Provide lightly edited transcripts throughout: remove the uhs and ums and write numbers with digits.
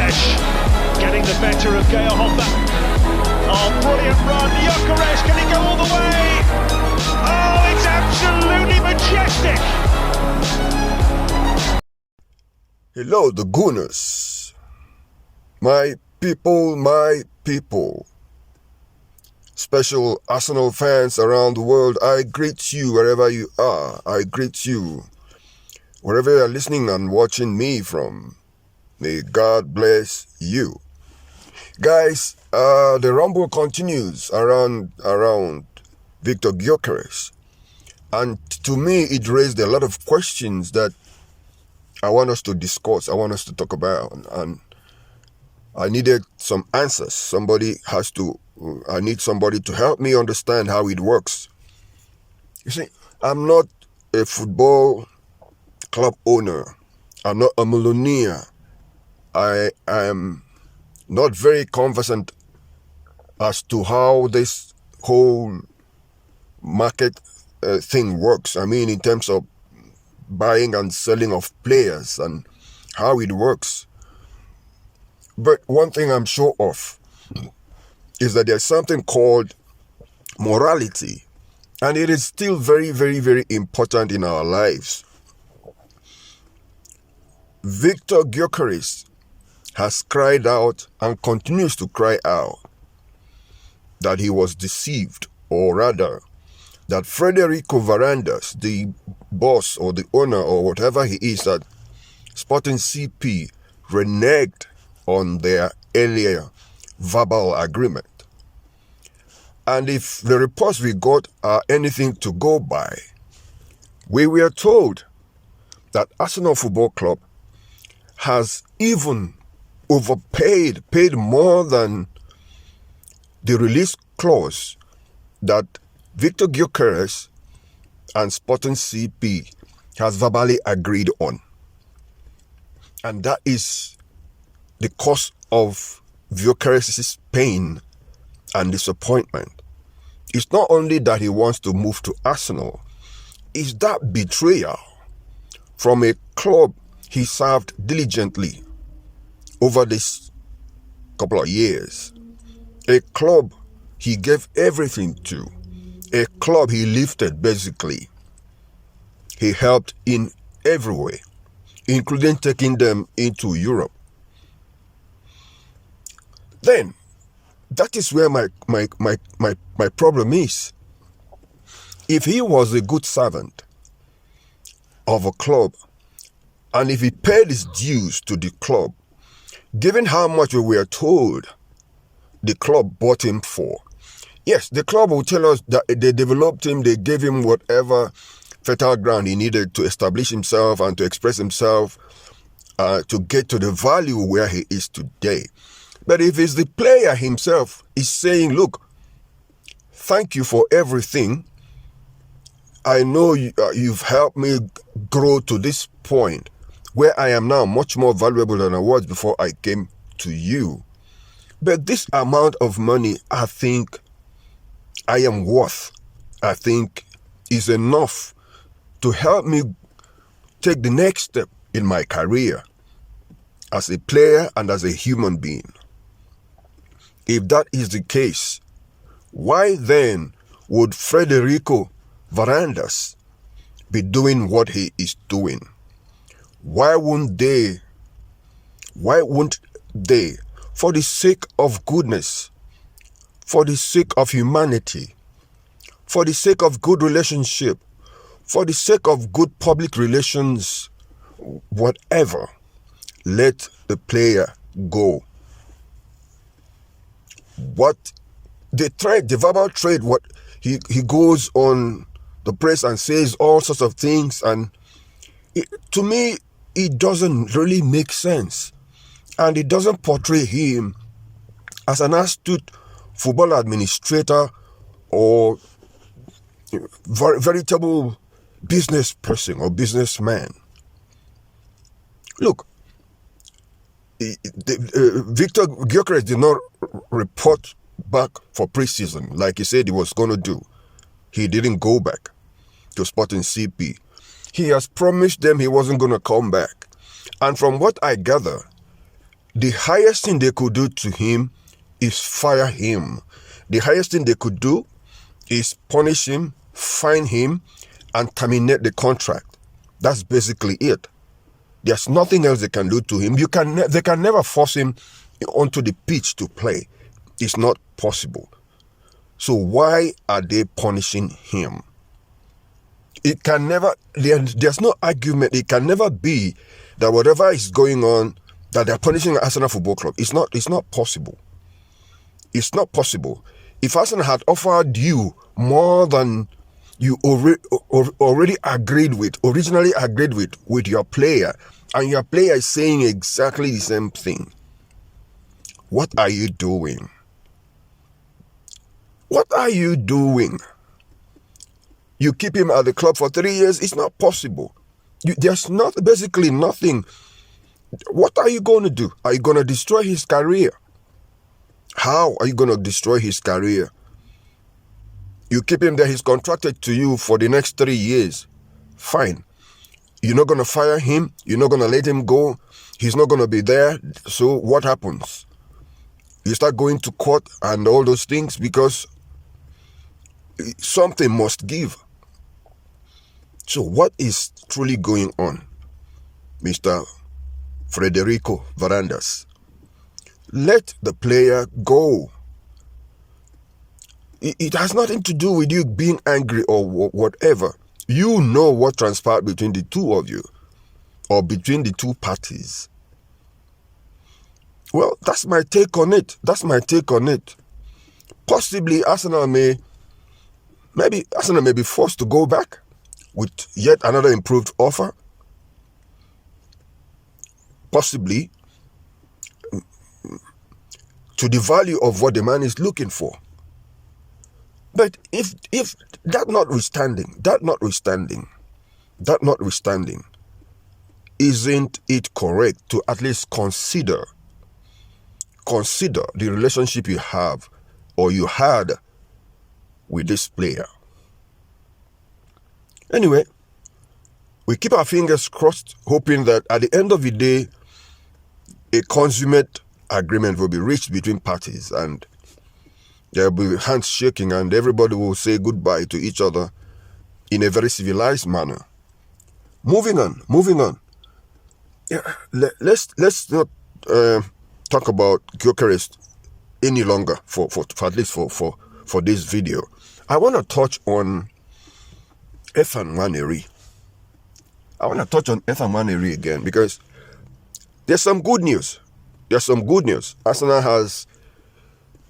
Gyökeres getting the better of Gyökeres. Oh, brilliant run. Gyökeres, can he go all the way? Oh, it's absolutely majestic. Hello, the Gooners. My people. Special Arsenal fans around the world, I greet you wherever you are. I greet you wherever you are listening and watching me from. May God bless you. Guys, the rumble continues around Victor Gyökeres. And to me, it raised a lot of questions that I want us to discuss, I want us to talk about. And I needed some answers. I need somebody to help me understand how it works. You see, I'm not a football club owner. I'm not a millionaire. I am not very conversant as to how this whole market thing works. I mean, in terms of buying and selling of players and how it works. But one thing I'm sure of is that there's something called morality, and it is still very, very, very important in our lives. Victor Gyökeres has cried out and continues to cry out that he was deceived, or rather, that Frederico Varandas, the boss or the owner or whatever he is at Sporting CP, reneged on their earlier verbal agreement. And if the reports we got are anything to go by, we were told that Arsenal Football Club has even paid more than the release clause that Victor Gyökeres and Sporting CP has verbally agreed on. And that is the cause of Gyökeres' pain and disappointment. It's not only that he wants to move to Arsenal, it's that betrayal from a club he served diligently over this couple of years. A club he gave everything to. A club he lifted, basically. He helped in every way, including taking them into Europe. Then, that is where my problem is. If he was a good servant of a club, and if he paid his dues to the club, given how much we were told the club bought him for, yes, the club will tell us that they developed him, they gave him whatever fertile ground he needed to establish himself and to express himself, to get to the value where he is today. But if it's the player himself is saying, look, thank you for everything. I know you've helped me grow to this point where I am now much more valuable than I was before I came to you. But this amount of money, I think I am worth, I think is enough to help me take the next step in my career as a player and as a human being. If that is the case, why then would Frederico Varandas be doing what he is doing? Why wouldn't they, for the sake of goodness, for the sake of humanity, for the sake of good relationship, for the sake of good public relations, whatever, let the player go? What the verbal trade, what he goes on the press and says all sorts of things, and to me, it doesn't really make sense. And it doesn't portray him as an astute football administrator or veritable business person or businessman. Look, Victor Gyökeres did not report back for preseason like he said he was going to do. He didn't go back to Sporting CP. He has promised them he wasn't going to come back. And from what I gather, The highest thing they could do to him is fire him. The highest thing they could do is punish him, fine him, and terminate the contract. That's basically it. There's nothing else they can do to him. They can never force him onto the pitch to play. It's not possible. So why are they punishing him? It can never, there's no argument. It can never be that whatever is going on, that they're punishing Arsenal Football Club. It's not possible. It's not possible. If Arsenal had offered you more than you originally agreed with your player, and your player is saying exactly the same thing, what are you doing? What are you doing? You keep him at the club for 3 years? It's not possible. There's basically nothing. What are you going to do? Are you going to destroy his career? How are you going to destroy his career? You keep him there, he's contracted to you for the next 3 years. Fine. You're not going to fire him. You're not going to let him go. He's not going to be there. So what happens? You start going to court and all those things because something must give. So what is truly going on, Mr. Frederico Varandas? Let the player go. It has nothing to do with you being angry or whatever. You know what transpired between the two of you or between the two parties. Well, that's my take on it. Possibly Arsenal may be forced to go back with yet another improved offer. Possibly to the value of what the man is looking for. But if that notwithstanding, isn't it correct to at least consider the relationship you have or you had with this player? Anyway, we keep our fingers crossed, hoping that at the end of the day, a consummate agreement will be reached between parties and there will be hands shaking and everybody will say goodbye to each other in a very civilized manner. Moving on. Yeah, let's not talk about Gyökeres any longer for at least for this video. I want to touch on Nwaneri. Again because there's some good news. Arsenal has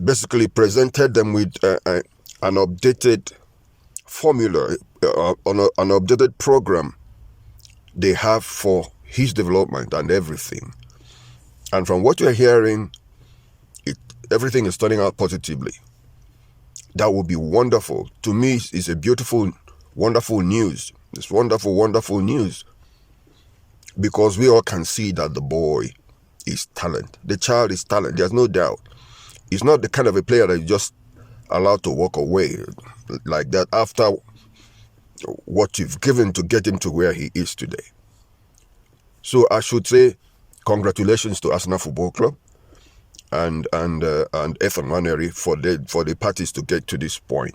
basically presented them with an updated formula, an updated program they have for his development and everything. And from what you're hearing, everything is turning out positively. That would be wonderful. To me, it's a beautiful, wonderful news. It's wonderful news. Because we all can see that the boy is talent. The child is talent. There's no doubt. He's not the kind of a player that you just allowed to walk away like that after what you've given to get him to where he is today. So I should say congratulations to Arsenal Football Club and Nwaneri for the parties to get to this point.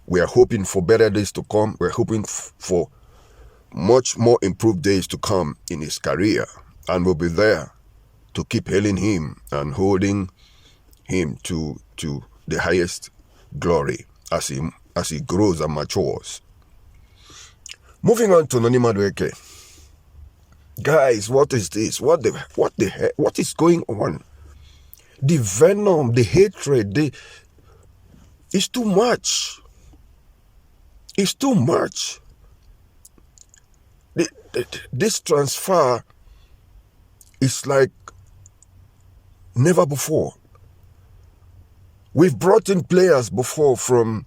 We are hoping for better days to come. We're hoping for much more improved days to come in his career, and we'll be there to keep hailing him and holding him to the highest glory as he grows and matures. Moving on to Nwaneri. Guys, what is this? What the heck? What is going on? The venom, the hatred, it's too much. It's too much. This transfer is like never before. We've brought in players before from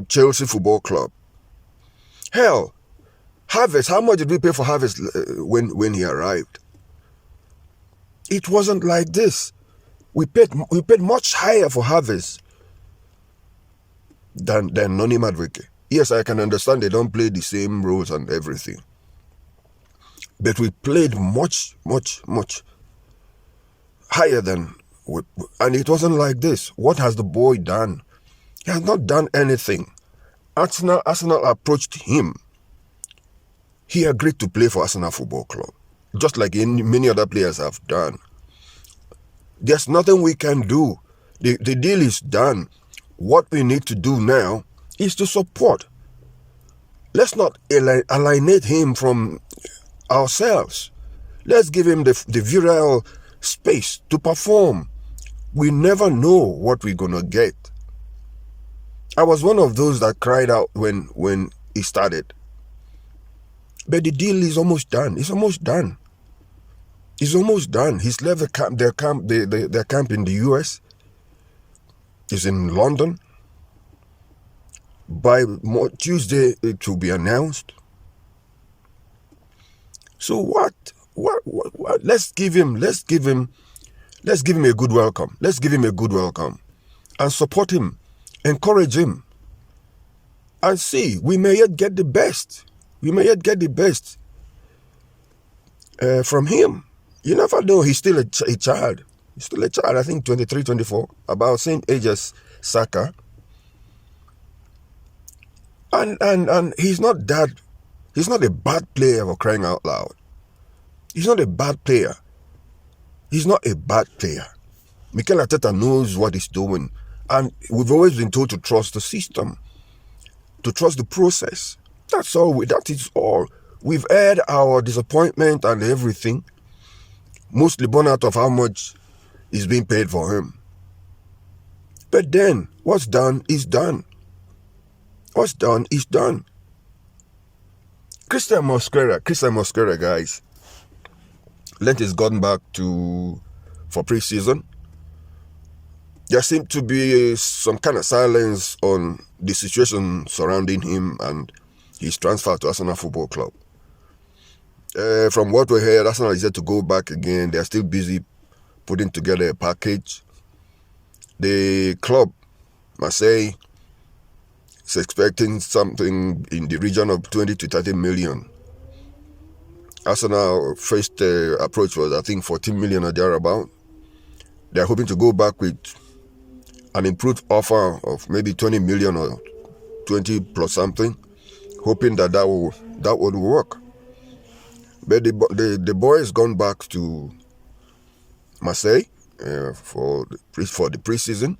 Chelsea Football Club. Hell, Harvest, how much did we pay for Harvest when he arrived? It wasn't like this. We paid much higher for Harvest than Nwaneri. Yes, I can understand they don't play the same roles and everything. But we played much, much, much higher than, and it wasn't like this. What has the boy done? He has not done anything. Arsenal approached him. He agreed to play for Arsenal Football Club, just like many other players have done. There's nothing we can do. The deal is done. What we need to do now is to support. Let's not alienate him from ourselves. Let's give him the virile space to perform. We never know what we're going to get. I was one of those that cried out when he started. But the deal is almost done. It's almost done. It's almost done. He's left their camp in the US. He's in London. By Tuesday, it will be announced. So what? Let's give him a good welcome. Let's give him a good welcome and support him, encourage him, and see, we may yet get the best. We may yet get the best from him. You never know. He's still a child. He's still a child. I think 23, 24, about same age as Saka. And he's not a bad player, for crying out loud. He's not a bad player. He's not a bad player. Mikel Arteta knows what he's doing. And we've always been told to trust the system, to trust the process. That's all. That is all. We've had our disappointment and everything, mostly born out of how much is being paid for him. But then, what's done is done. What's done is done. Christian Mosquera, guys. Lent is gone back for pre-season. There seemed to be some kind of silence on the situation surrounding him and his transfer to Arsenal Football Club. From what we heard, Arsenal is yet to go back again. They're still busy putting together a package. The club, Marseille, is expecting something in the region of 20 to 30 million. Arsenal first approach was, I think, 14 million or thereabout. They're hoping to go back with an improved offer of maybe 20 million or 20 plus something, hoping that would work. But the boy has gone back to Marseille for the pre-season.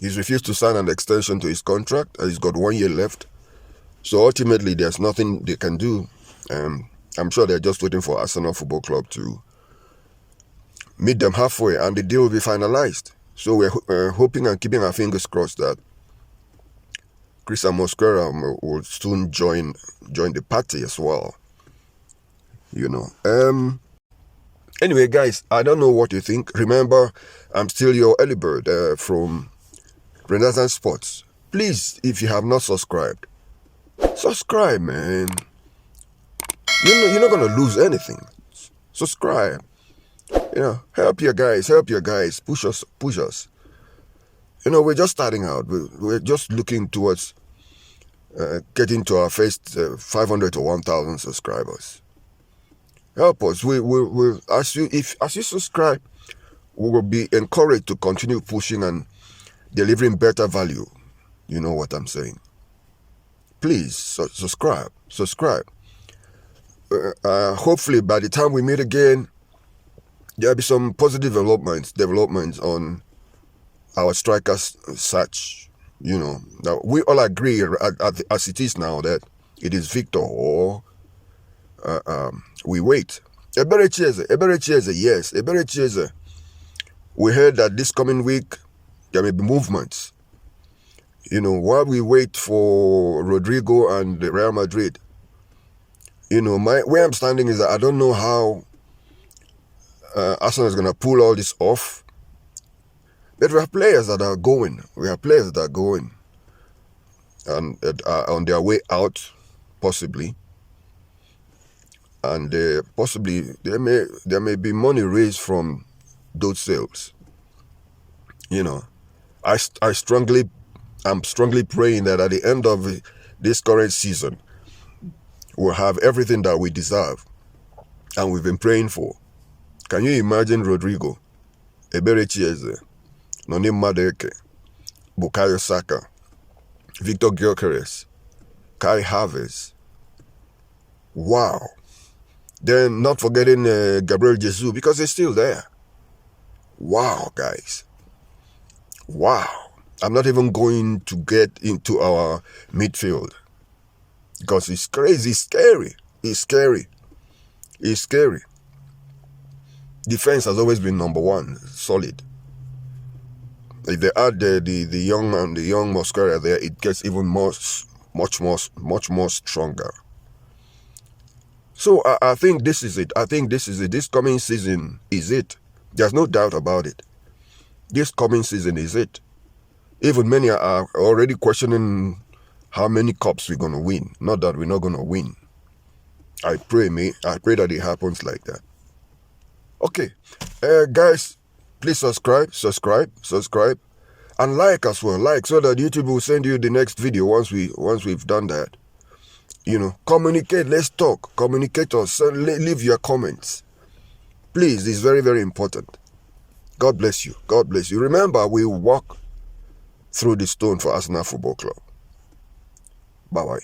He's refused to sign an extension to his contract. He's got 1 year left. So ultimately, there's nothing they can do. I'm sure they're just waiting for Arsenal Football Club to meet them halfway and the deal will be finalized. So we're hoping and keeping our fingers crossed that Christian Mosquera will soon join the party as well. You know. Anyway, guys, I don't know what you think. Remember, I'm still your early bird from Renaissance Sports. Please, if you have not subscribed, subscribe, man. You're not gonna lose anything. Subscribe. You know, help your guys, push us. You know, we're just starting out. We're just looking towards getting to our first 500 to 1,000 subscribers. Help us. As you subscribe, we will be encouraged to continue pushing and delivering better value. You know what I'm saying? Please subscribe. Hopefully, by the time we meet again, there'll be some positive developments on our strikers search. You know, now we all agree as it is now that it is Victor or we wait. Gyökeres, yes. Gyökeres. We heard that this coming week there may be movements. You know, while we wait for Rodrigo and Real Madrid. You know, where I'm standing is that I don't know how Arsenal is going to pull all this off. But we have players that are going. And are on their way out, possibly. And possibly there may be money raised from those sales. You know, I'm strongly praying that at the end of this current season, we'll have everything that we deserve. and we've been praying for. Can you imagine Rodrigo, Eberechi Eze, Noni Madueke, Bukayo Saka, Victor Gyökeres, Kai Havertz? Wow. Then not forgetting Gabriel Jesus, because he's still there. Wow, guys. Wow. I'm not even going to get into our midfield, because it's crazy, it's scary. It's scary. It's scary. Defense has always been number one, solid. If they add the young and the young Mosquera there, it gets even much more stronger. So I think this is it. I think this is it. This coming season is it. There's no doubt about it. This coming season is it. Even many are already questioning how many cups we're going to win. Not that we're not going to win. I pray that it happens like that. Okay, guys, please subscribe, and like as well, so that YouTube will send you the next video once we've done that. You know, communicate. Let's talk. Communicate us. Leave your comments, please. It's very, very important. God bless you. God bless you. Remember, we walk through the stone for Arsenal Football Club. Bye bye.